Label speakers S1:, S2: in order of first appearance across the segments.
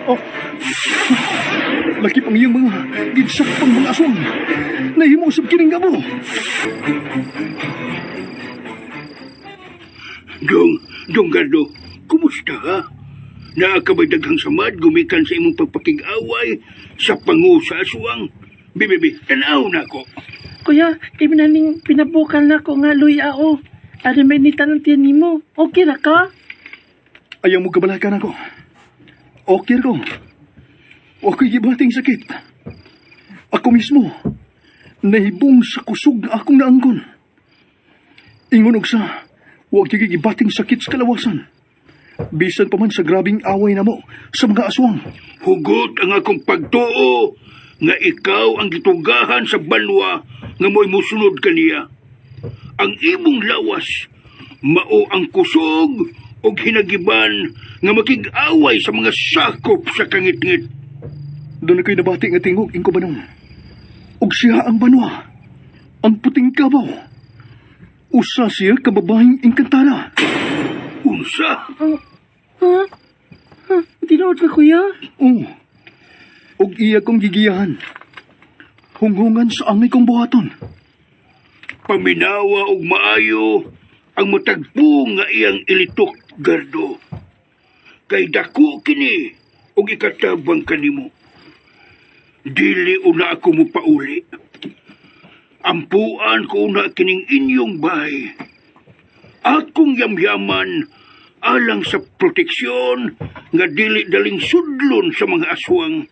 S1: Oh, laki pang iyang mga ginsak pang mga aswang. Nahimo sa kining gabo.
S2: Dong Gardo, kumusta ha? Naakabay daghang samad gumikan sa imong pagpakig-away sa pangusa aswang. Bibi, tanaw na ko.
S3: Kuya, ibinaning pinabukal na ko nga luya o. Ari may nitanong tiyan nimo. Okay na ka?
S1: Ayaw mo kabalakan ako. Okay ko. Ako'y gibating sakit. Ako mismo, nahibong sa kusog na akong naangkon. Ingon og sa, huwag gibating sakit sa kalawasan. Bisan pa man sa grabing away na mo sa mga aswang.
S2: Hugot ang akong pagtuo nga ikaw ang gitugahan sa banwa nga mo'y musunod kaniya. Ang imong lawas, mao ang kusog o hinagiban nga makig-away sa mga sakop sa kangit-ngit.
S1: Doon ako'y nabati nga tingog, Inko Banong. Og siya ang banwa, ang puting kabaw. Usa siya kababahing engkantada.
S2: Unsa?
S3: Tinood ka, kuya?
S1: Oo. Og iya kong gigiyahan. Hunghungan sa angay kong buhaton.
S2: Paminawa og maayo ang matagpo nga iyang ilitok, Gardo. Kay dako kini og ikatabang kanimo. Dili una ako mo pauli. Ampuan ko una kining inyong bahay. Akong yamyaman alang sa proteksyon nga dili daling sudlon sa mga aswang.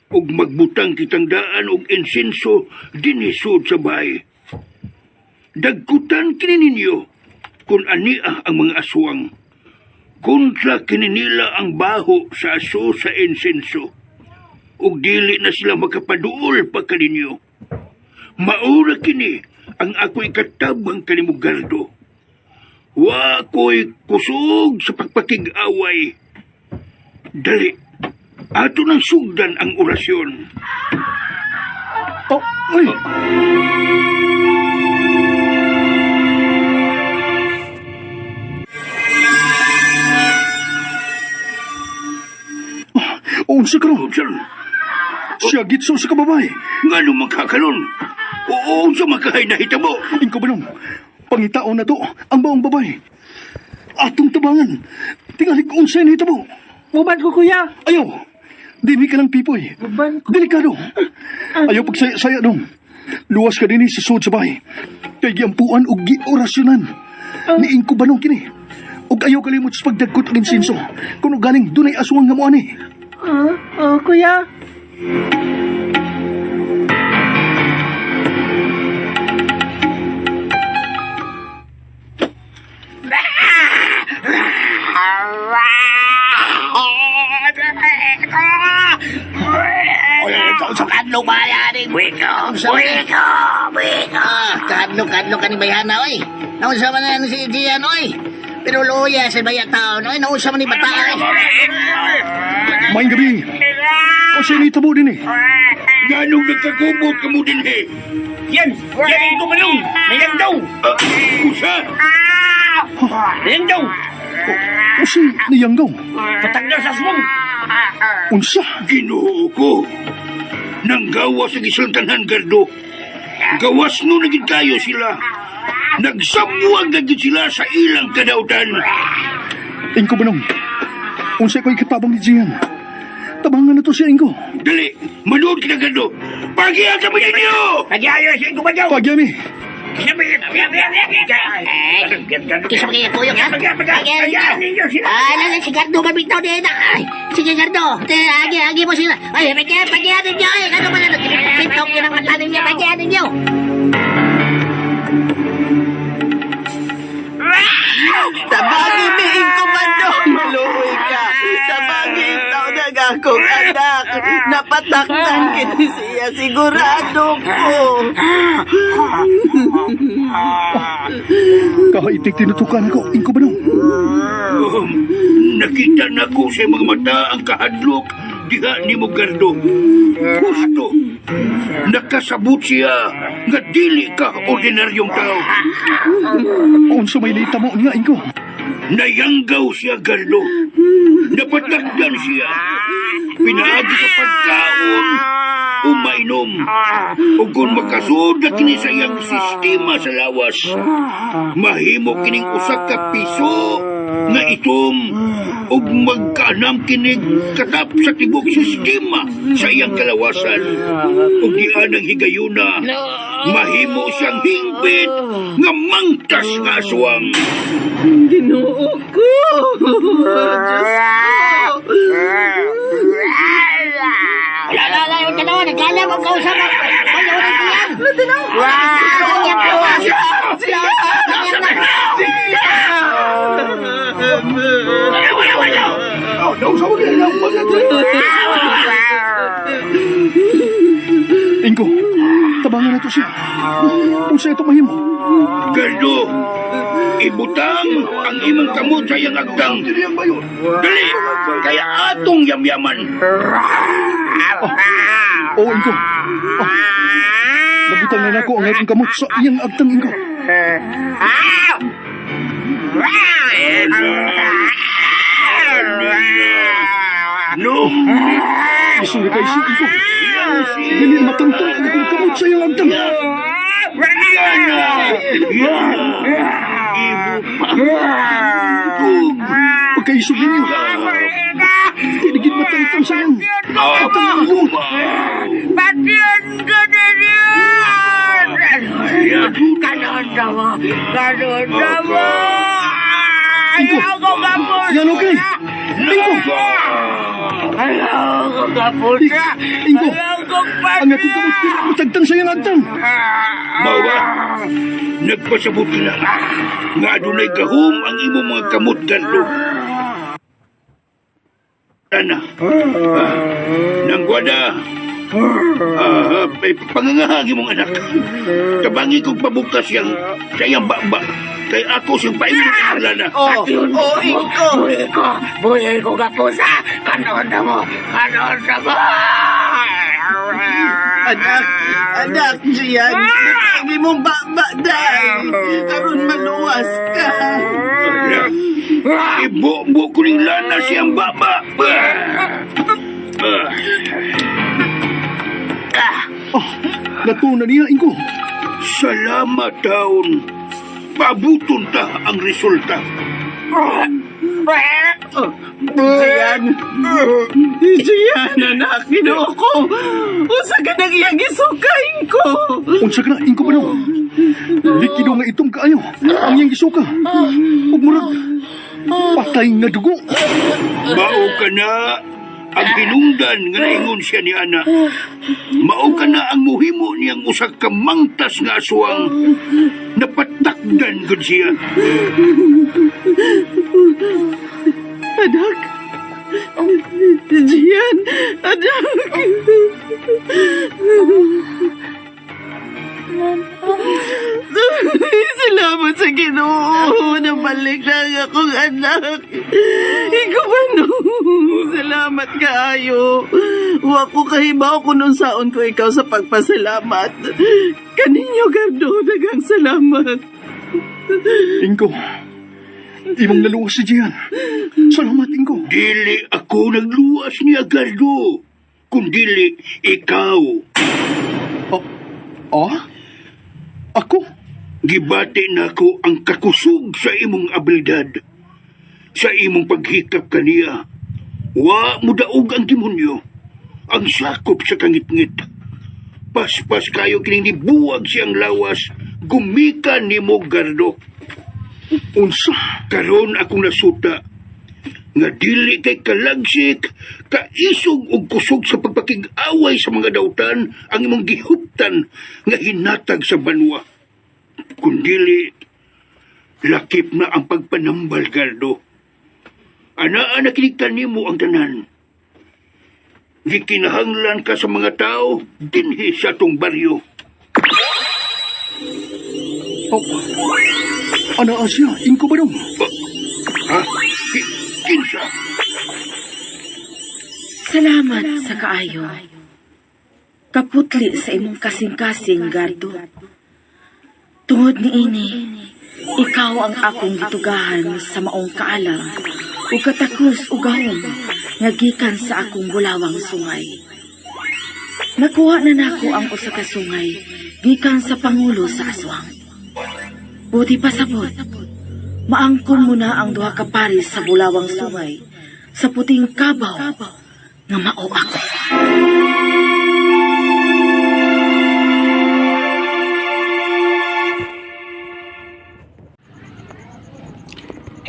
S2: Ug magbutang kitang daan og insenso dinisod sa bahay. Dagkutan kini ninyo kung ania ang mga aswang. Kontra kini nila ang baho sa aso sa insenso. Ug dili na sila makapaduol pa kaninyo. Maura kini ang ako'y katabang kanimo, Gardo. Wa ko'y kusog sa pagpakig-away. Dali, ato nang sugdan ang orasyon.
S1: Oh, ay! Unsa ka ron? Siya gitso sa kababay.
S2: Nga nung magkakalon. Oo, sa makahay na hitabo.
S1: Inko Banong, pangitaon na to ang bawang babay. Atong tabangan. Tingali ko unsay na hitabo.
S3: Buban ko, kuya.
S1: Ayaw! Dimi ka ng pipoy.
S3: Buban ko.
S1: Delikado. Ayaw pagsaya-saya dong. Luwas ka din sa sud sa bahay. Kay giampuan o giorasyonan. Ni Inko Banong kini. Og ayaw kalimot sa pagdagkot ang insenso. Kung galing dunay aswang nga mo ani.
S3: Kuya.
S4: Kadlo ba yan? Wiko! Kadlo ka ni Bayana, oy. Naunsa man na si Gian, oy. Pero luya sa bayat taon, oy. Naunsa man ni Bata, oy.
S1: Maing gabi. O siya ni tabo din eh.
S2: Nga nung nagkakubot ka mo din eh.
S5: Yan Inko Banong. Mayan daw.
S2: Usa?
S5: Mayan daw.
S1: O si niyanggaw.
S5: Patagda sa aswang.
S1: Unsa?
S2: Ginoo ko. Nang gawas ang isang tanan, Gardo. Gawas no naging kayo sila. Nagsamuang naging sila sa ilang kadautan.
S1: Inko Banong. Unsa ko'y katabang ni Gian. Tabangan na to si Inko.
S2: Dali, manood kita, Gardo. Pagihan sa mga inyo!
S5: Nagyayo si Inko Banong.
S1: Pagyami.
S4: Kisa mo kaya kuyong, ha? Si Gardo mabitaw din, ay. Sige, Gardo. Agi mo sila. Ay, pagihan ninyo, ay. Ano ba na? Pitong yun ang mata ninyo. Pagihan ninyo.
S6: Tabagin ni Inko Banong, maluwi ka. Tabagin ito ng akong anak. Napataktan kini siya, sigurado ko.
S1: Kahaitik tinutukan ako, Inko Banong.
S2: Nakita na ko sa mga mata ang kahadlok diha ni mo, Gardo. Gusto. Nakasabot siya nga dili ka ordinaryong tao.
S1: Unsa may lita mo nga, Inko.
S2: Nayanggaw siya, Gardo. Napatakdan siya. Pinaagi sa pagkaon o mainom. O kung makasud na kini sa iyang sistema sa lawas, mahimo kining usa ka piso nga itom o magkaanam kinig katap sa tibok sistema sa iyang kalawasan. O diyan ang higayuna, mahimo siyang hingpit nga mangtas nga aswang.
S6: Ginoo ko!
S4: Wala, yung dalawa, naglalam ang kausap mo. Wala, wala diyan.
S1: Inko, tabangan na to siya. Kung sa'yo ito mahimo.
S2: Gardo, ibutang ang imong kamot sa iyang agdang. Dali, kaya atong yamyaman.
S1: Oo, Inko. Nabutang na ako ang aking kamot sa iyang agtang, Inko.
S2: Nung
S1: Isulit ay siya, Inko. Dili matangtang ang akong kamot sa iyang agtang. Pagkaisog ninyo. Tinigid matangtang sa iyang agtang kamot.
S5: Batiin ka na yan! Kanon na mo! Kanon na mo!
S1: Inko,
S5: Ayaw ko kapusa!
S1: yan okay. Inko,
S5: Ayaw ko kapusa!
S1: Inko,
S5: Ayaw ko
S1: ang akong kamot dili matangtang sa iyang agtang.
S2: Mawa, nagpasabot na nga adunay gahom ang imong mga kamot, Gardo. Ana, nanggwada, pangangahagi mong anak. Tabangi kong pabukas sa iyang baba. Kay ako siyang paimong lana.
S6: Inko!
S5: Buhay ko kapusa! Kanon na mo! Kanon na mo!
S6: Anak, Jian, hindi mong baba dahil karon maluwas ka.
S2: Ibo-bo ko ning lana siyang baba.
S1: Natuna niya, Inko.
S2: Salamat taon. Pabuton ta ang resulta.
S6: Jian, anak, ginoo ko. Usa ka nang iyang isukain ko.
S1: Unsa ka na, Inko ba daw? Likido nga itong kaayo. Ang iyang gisuka. Ug murag patay nga dugo.
S2: Mao ka na ang hinungdan nga naingon siya ni Ana. Mao ka na ang muhimo niyang usa ka mangtas nga aswang. Napatakdan gud siya.
S6: Anak. Jian, anak. Salamat sa Ginoo. Nabalik na ang akong anak. Ikaw ba no? Salamat kaayo. Wa ko kahibaw kung nung saon ko ikaw sa pagpasalamat. Kaninyo, Gardo, dagang salamat.
S1: Inko, imong naluwas si Jian. Salamat, Inko.
S2: Dili ako nagluwas niya, Gardo. Kundili ikaw.
S1: Ako?
S2: Gibati na ko ang kakusog sa imong abilidad. Sa imong paghikap kaniya. Wa mo daog ang demonyo. Ang sakop sa kangit-ngit. Paspas kayo kining nibuwag siyang lawas. Gumikan ni mo, Gardo.
S1: Unsa?
S2: Karon akong nasuta. Nga dili kay kalagsik, kaisog og kusog sa pagpakig-away sa mga dautan ang imong gihuptan nga hinatag sa banwa. Kundili, lakip na ang pagpanambal, Gardo. Anaa nakiligtan nimo ang tanan. Gikinahanglan ka sa mga tao dinhi sa atong baryo.
S1: Ana siya, Inko ba daw?
S2: Ha? Kinsa?
S7: Salamat sa kaayo. Kaputli sa imong kasing-kasing, Gardo. Tungod ni ini, Ikaw ang akong gitugahan sa maong kaalam, ug katakos ug gahom nga gikan sa akong bulawang sungay. Nakuha na nako ang usa ka sungay gikan sa pangulo sa aswang. Buti pa sabot, maangkon mo na ang duha ka paris sa bulawang sungay sa puting kabaw nga mao ako.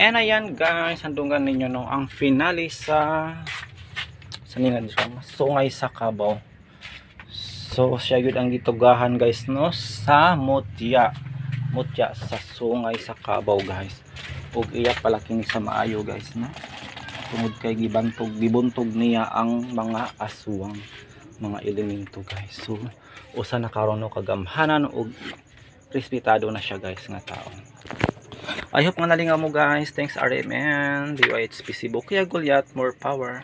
S8: And ayan guys, handungan ninyo no ang finale sa nila dito, sungay sa Kabaw. So siya gyud ang gitugahan guys no sa mutya sa sungay sa Kabaw guys. Ug iya pala kini sa maayo guys no. Tungod kay gibuntog niya ang mga aswang, mga elemento guys. So usa na karon no kagamhanan ug respetado na siya guys nga tao. I hope nga nalingaw mo guys. Thanks RMN, DYHPC Bukya Goliath, more power.